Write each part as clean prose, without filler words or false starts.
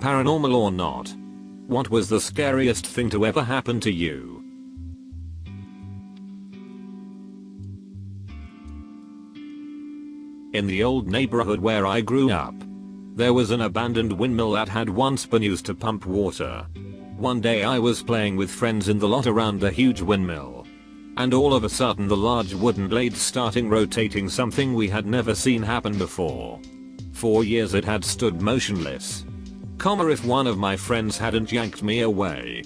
paranormal or not? What was the scariest thing to ever happen to you? In the old neighborhood where I grew up, there was an abandoned windmill that had once been used to pump water. One day I was playing with friends in the lot around the huge windmill, and all of a sudden the large wooden blades starting rotating, something we had never seen happen before. For years it had stood motionless. If one of my friends hadn't yanked me away,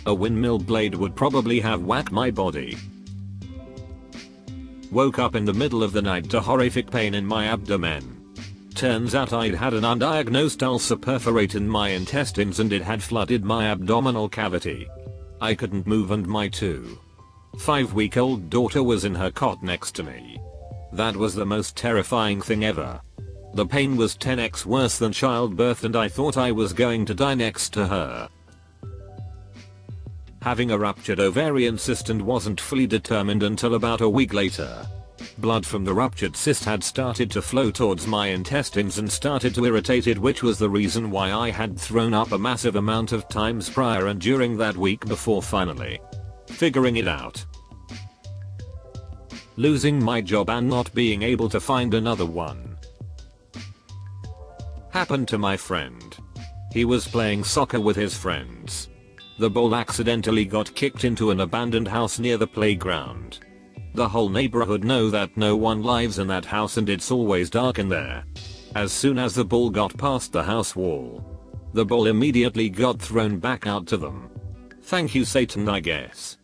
a windmill blade would probably have whacked my body. Woke up in the middle of the night to horrific pain in my abdomen. Turns out I'd had an undiagnosed ulcer perforate in my intestines and it had flooded my abdominal cavity. I couldn't move and my 2-5-week-old daughter was in her cot next to me. That was the most terrifying thing ever. The pain was 10x worse than childbirth and I thought I was going to die next to her. Having a ruptured ovarian cyst and wasn't fully determined until about a week later. Blood from the ruptured cyst had started to flow towards my intestines and started to irritate it, which was the reason why I had thrown up a massive amount of times prior and during that week before finally figuring it out. Losing my job and not being able to find another one. Happened to my friend. He was playing soccer with his friends. The ball accidentally got kicked into an abandoned house near the playground. The whole neighborhood know that no one lives in that house and it's always dark in there. As soon as the ball got past the house wall, the ball immediately got thrown back out to them. Thank you Satan, I guess.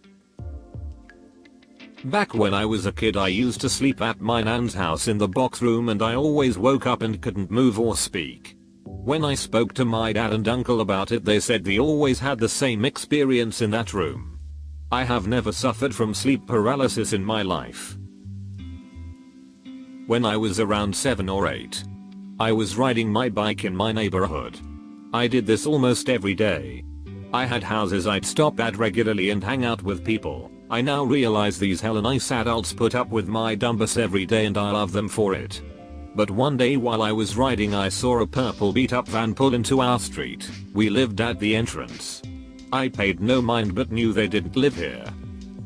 Back when I was a kid I used to sleep at my nan's house in the box room and I always woke up and couldn't move or speak. When I spoke to my dad and uncle about it, they said they always had the same experience in that room. I have never suffered from sleep paralysis in my life. When I was around 7 or 8, I was riding my bike in my neighborhood. I did this almost every day. I had houses I'd stop at regularly and hang out with people. I now realize these hella nice adults put up with my dumbness every day and I love them for it. But one day while I was riding I saw a purple beat up van pull into our street. We lived at the entrance. I paid no mind but knew they didn't live here.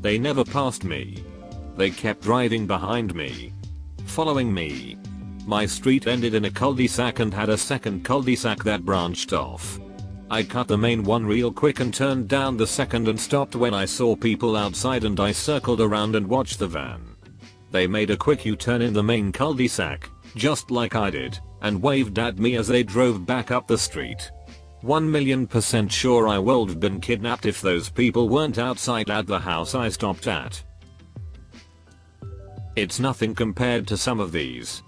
They never passed me. They kept driving behind me, following me. My street ended in a cul-de-sac and had a second cul-de-sac that branched off. I cut the main one real quick and turned down the second and stopped when I saw people outside and I circled around and watched the van. They made a quick U-turn in the main cul-de-sac, just like I did, and waved at me as they drove back up the street. 1,000,000% sure I would have been kidnapped if those people weren't outside at the house I stopped at. It's nothing compared to some of these.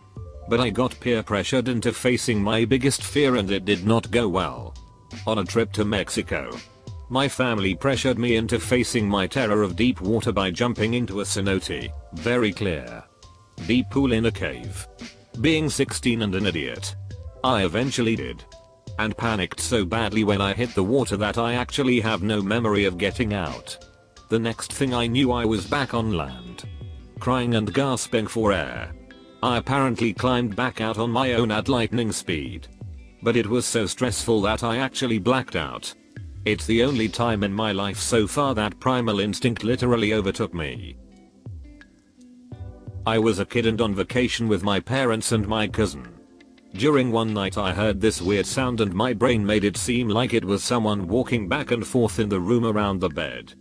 But I got peer pressured into facing my biggest fear and it did not go well. On a trip to Mexico, my family pressured me into facing my terror of deep water by jumping into a cenote, very clear, deep pool in a cave. Being 16 and an idiot, I eventually did. And panicked so badly when I hit the water that I actually have no memory of getting out. The next thing I knew I was back on land, crying and gasping for air. I apparently climbed back out on my own at lightning speed. But it was so stressful that I actually blacked out. It's the only time in my life so far that primal instinct literally overtook me. I was a kid and on vacation with my parents and my cousin. During one night I heard this weird sound and my brain made it seem like it was someone walking back and forth in the room around the bed.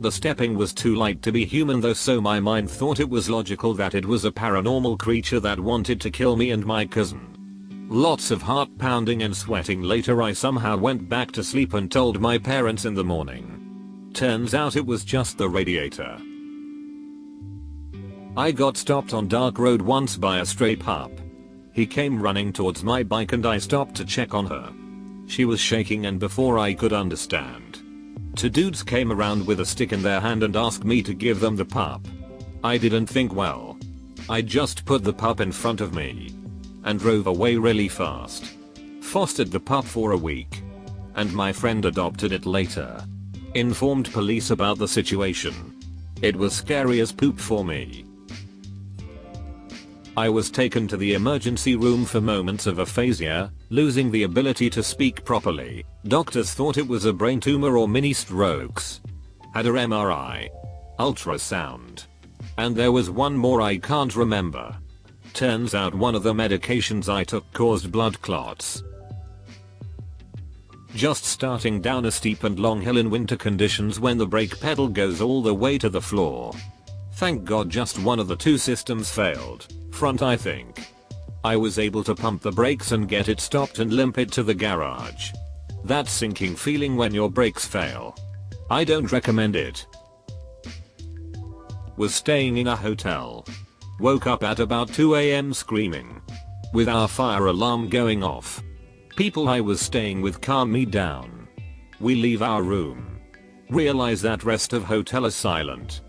The stepping was too light to be human though, so my mind thought it was logical that it was a paranormal creature that wanted to kill me and my cousin. Lots of heart pounding and sweating later I somehow went back to sleep and told my parents in the morning. Turns out it was just the radiator. I got stopped on dark road once by a stray pup. He came running towards my bike and I stopped to check on her. She was shaking and before I could understand, 2 dudes came around with a stick in their hand and asked me to give them the pup. I didn't think well. I just put the pup in front of me and drove away really fast. Fostered the pup for a week. And my friend adopted it later. Informed police about the situation. It was scary as poop for me. I was taken to the emergency room for moments of aphasia, losing the ability to speak properly. Doctors thought it was a brain tumor or mini strokes. Had a MRI, ultrasound, and there was one more I can't remember. Turns out one of the medications I took caused blood clots. Just starting down a steep and long hill in winter conditions when the brake pedal goes all the way to the floor. Thank God just one of the two systems failed, front I think. I was able to pump the brakes and get it stopped and limp it to the garage. That sinking feeling when your brakes fail. I don't recommend it. Was staying in a hotel. Woke up at about 2 AM screaming. With our fire alarm going off. People I was staying with calm me down. We leave our room. Realize that rest of hotel is silent.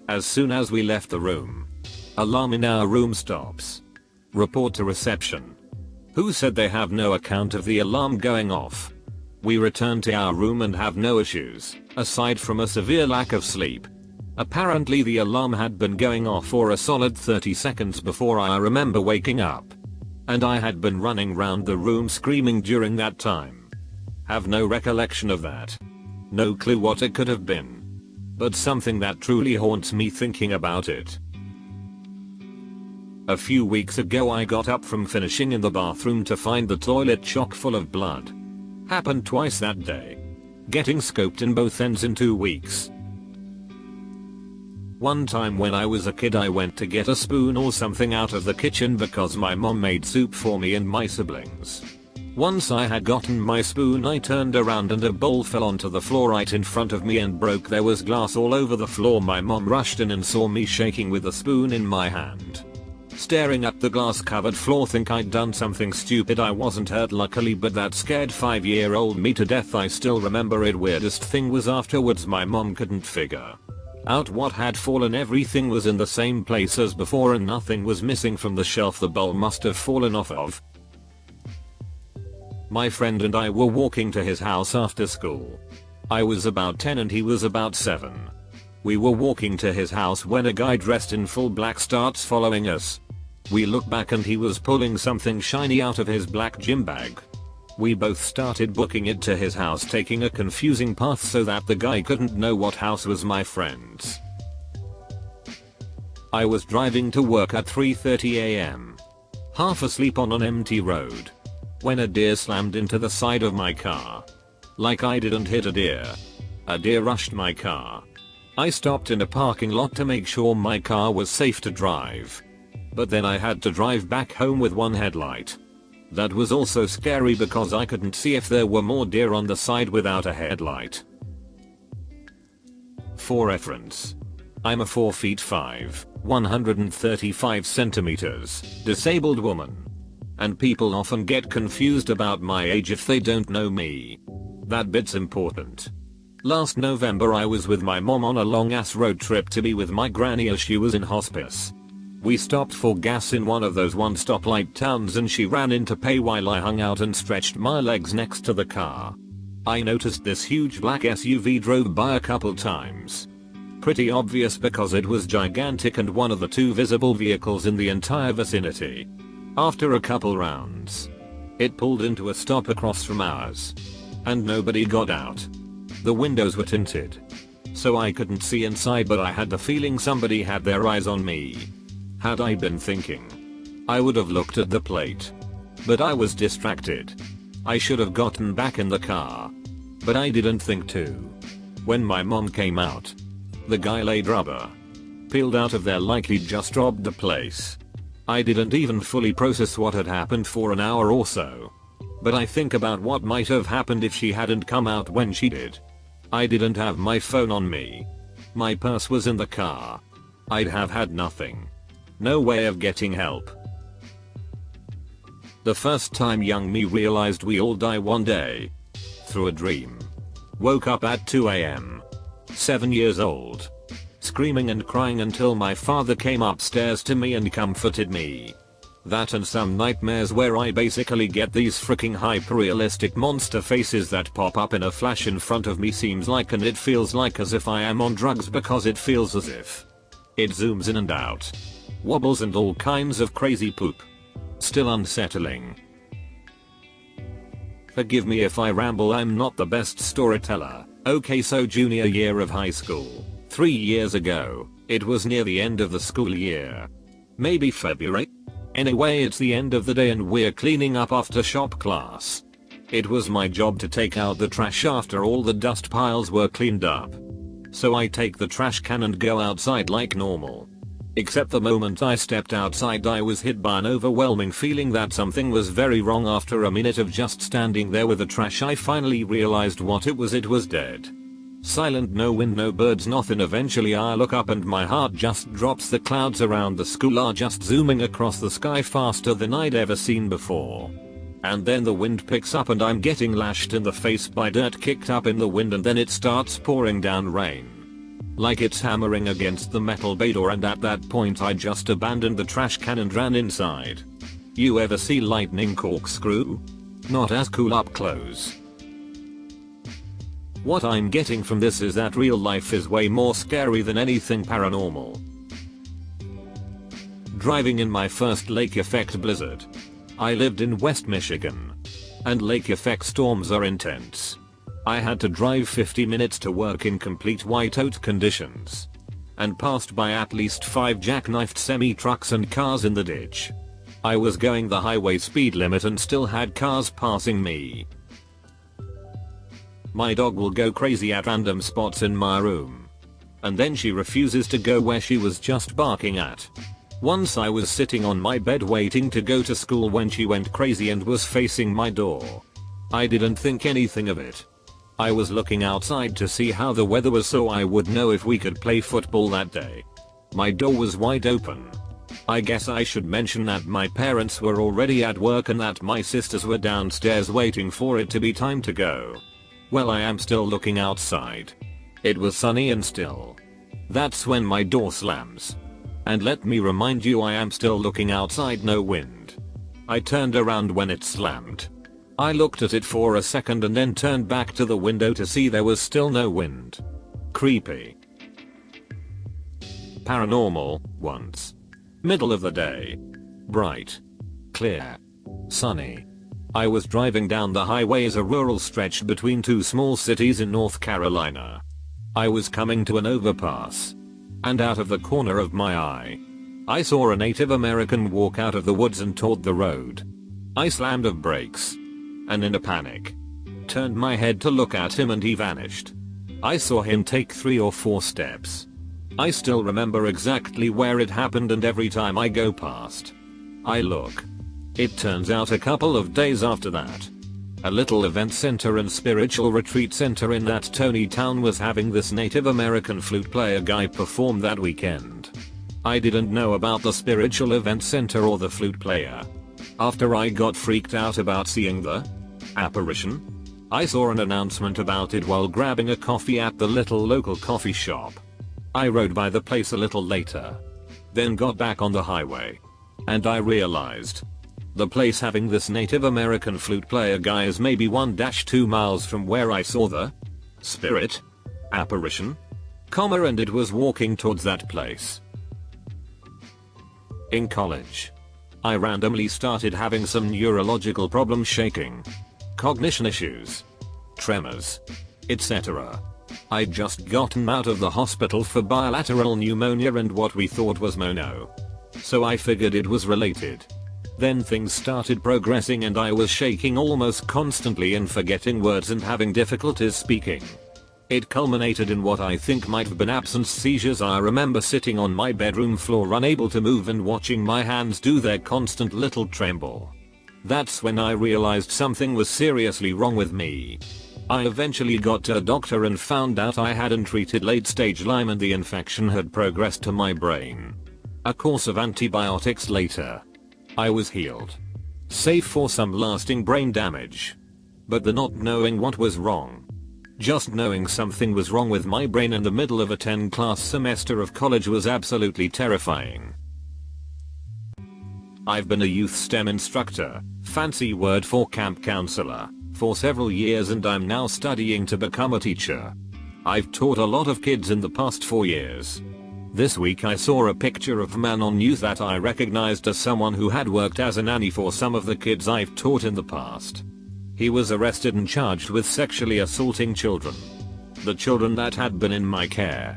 As soon as we left the room. Alarm in our room stops. Report to reception. Who said they have no account of the alarm going off. We return to our room and have no issues, aside from a severe lack of sleep. Apparently the alarm had been going off for a solid 30 seconds before I remember waking up. And I had been running round the room screaming during that time. Have no recollection of that. No clue what it could have been. But something that truly haunts me thinking about it. A few weeks ago I got up from finishing in the bathroom to find the toilet chock full of blood. Happened twice that day. Getting scoped in both ends in 2 weeks. One time when I was a kid I went to get a spoon or something out of the kitchen because my mom made soup for me and my siblings. Once I had gotten my spoon I turned around and a bowl fell onto the floor right in front of me and broke. There was glass all over the floor. My mom rushed in and saw me shaking with the spoon in my hand. Staring at the glass covered floor, think I'd done something stupid. I wasn't hurt luckily, but that scared 5-year-old me to death. I still remember it. Weirdest thing was afterwards my mom couldn't figure out what had fallen. Everything was in the same place as before and nothing was missing from the shelf the bowl must have fallen off of. My friend and I were walking to his house after school. I was about 10 and he was about 7. We were walking to his house when a guy dressed in full black starts following us. We look back and he was pulling something shiny out of his black gym bag. We both started booking it to his house, taking a confusing path so that the guy couldn't know what house was my friend's. I was driving to work at 3:30 AM. Half asleep on an empty road. When a deer slammed into the side of my car. Like I didn't hit a deer. A deer rushed my car. I stopped in a parking lot to make sure my car was safe to drive. But then I had to drive back home with one headlight. That was also scary because I couldn't see if there were more deer on the side without a headlight. For reference, I'm a 4 feet 5, 135 centimeters, disabled woman. And people often get confused about my age if they don't know me. That bit's important. Last November I was with my mom on a long ass road trip to be with my granny as she was in hospice. We stopped for gas in one of those one stoplight towns and she ran in to pay while I hung out and stretched my legs next to the car. I noticed this huge black SUV drove by a couple times. Pretty obvious because it was gigantic and one of the 2 visible vehicles in the entire vicinity. After a couple rounds, it pulled into a stop across from ours. And nobody got out. The windows were tinted. So I couldn't see inside, but I had the feeling somebody had their eyes on me. Had I been thinking, I would have looked at the plate. But I was distracted. I should have gotten back in the car. But I didn't think to. When my mom came out, the guy laid rubber. Peeled out of there like he'd just robbed the place. I didn't even fully process what had happened for an hour or so. But I think about what might have happened if she hadn't come out when she did. I didn't have my phone on me. My purse was in the car. I'd have had nothing. No way of getting help. The first time young me realized we all die one day. Through a dream. Woke up at 2 AM. 7 years old. Screaming and crying until my father came upstairs to me and comforted me. That and some nightmares where I basically get these freaking hyper-realistic monster faces that pop up in a flash in front of me seems like, and it feels like as if I am on drugs because it feels as if it zooms in and out. wobbles and all kinds of crazy poop. Still unsettling. Forgive me if I ramble, I'm not the best storyteller. Okay, so junior year of high school. 3 years ago. It was near the end of the school year. Maybe February? Anyway, it's the end of the day and we're cleaning up after shop class. It was my job to take out the trash after all the dust piles were cleaned up. So I take the trash can and go outside like normal. Except the moment I stepped outside I was hit by an overwhelming feeling that something was very wrong. After a minute of just standing there with the trash I finally realized what it was dead. Silent, no wind, no birds, nothing. Eventually I look up and my heart just drops. The clouds around the school are just zooming across the sky faster than I'd ever seen before. And then the wind picks up and I'm getting lashed in the face by dirt kicked up in the wind, and then it starts pouring down rain. Like it's hammering against the metal bay door, and at that point I just abandoned the trash can and ran inside. You ever see lightning corkscrew? Not as cool up close. What I'm getting from this is that real life is way more scary than anything paranormal. Driving in my first lake effect blizzard. I lived in West Michigan. And lake effect storms are intense. I had to drive 50 minutes to work in complete whiteout conditions. And passed by at least 5 jackknifed semi-trucks and cars in the ditch. I was going the highway speed limit and still had cars passing me. My dog will go crazy at random spots in my room. And then she refuses to go where she was just barking at. Once I was sitting on my bed waiting to go to school when she went crazy and was facing my door. I didn't think anything of it. I was looking outside to see how the weather was so I would know if we could play football that day. My door was wide open. I guess I should mention that my parents were already at work and that my sisters were downstairs waiting for it to be time to go. Well, I am still looking outside. It was sunny and still. That's when my door slams. And let me remind you, I am still looking outside, no wind. I turned around when it slammed. I looked at it for a second and then turned back to the window to see there was still no wind. Creepy. Paranormal, once. Middle of the day. Bright. Clear. Sunny. I was driving down the highway as a rural stretch between 2 small cities in North Carolina. I was coming to an overpass. And out of the corner of my eye, I saw a Native American walk out of the woods and toward the road. I slammed on brakes. And in a panic, turned my head to look at him and he vanished. I saw him take 3 or 4 steps. I still remember exactly where it happened, and every time I go past, I look. It turns out a couple of days after that, a little event center and spiritual retreat center in that Tony town was having this Native American flute player guy perform that weekend. I didn't know about the spiritual event center or the flute player. After I got freaked out about seeing the apparition, I saw an announcement about it while grabbing a coffee at the little local coffee shop. I rode by the place a little later, then got back on the highway, and I realized the place having this Native American flute player guy is maybe 1-2 miles from where I saw the spirit, apparition, and it was walking towards that place. In college, I randomly started having some neurological problems, shaking, cognition issues, tremors, etc. I'd just gotten out of the hospital for bilateral pneumonia and what we thought was mono. So I figured it was related. Then things started progressing and I was shaking almost constantly and forgetting words and having difficulties speaking. It culminated in what I think might have been absence seizures. I remember sitting on my bedroom floor unable to move and watching my hands do their constant little tremble. That's when I realized something was seriously wrong with me. I eventually got to a doctor and found out I hadn't treated late stage Lyme and the infection had progressed to my brain. A course of antibiotics later, I was healed. Save for some lasting brain damage. But the not knowing what was wrong. Just knowing something was wrong with my brain in the middle of a 10-class semester of college was absolutely terrifying. I've been a youth STEM instructor, fancy word for camp counselor, for several years, and I'm now studying to become a teacher. I've taught a lot of kids in the past 4 years. This week I saw a picture of a man on news that I recognized as someone who had worked as a nanny for some of the kids I've taught in the past. He was arrested and charged with sexually assaulting children. The children that had been in my care.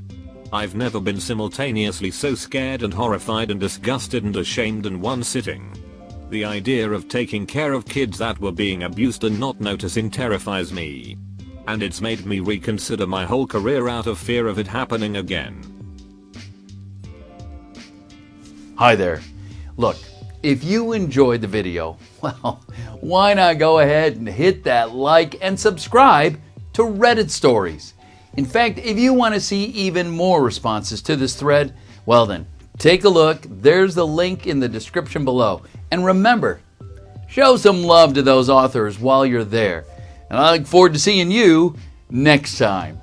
I've never been simultaneously so scared and horrified and disgusted and ashamed in one sitting. The idea of taking care of kids that were being abused and not noticing terrifies me. And it's made me reconsider my whole career out of fear of it happening again. Hi there. Look, if you enjoyed the video, well, why not go ahead and hit that like and subscribe to Reddit Stories. In fact, if you want to see even more responses to this thread, well then, take a look. There's the link in the description below. And remember, show some love to those authors while you're there. And I look forward to seeing you next time.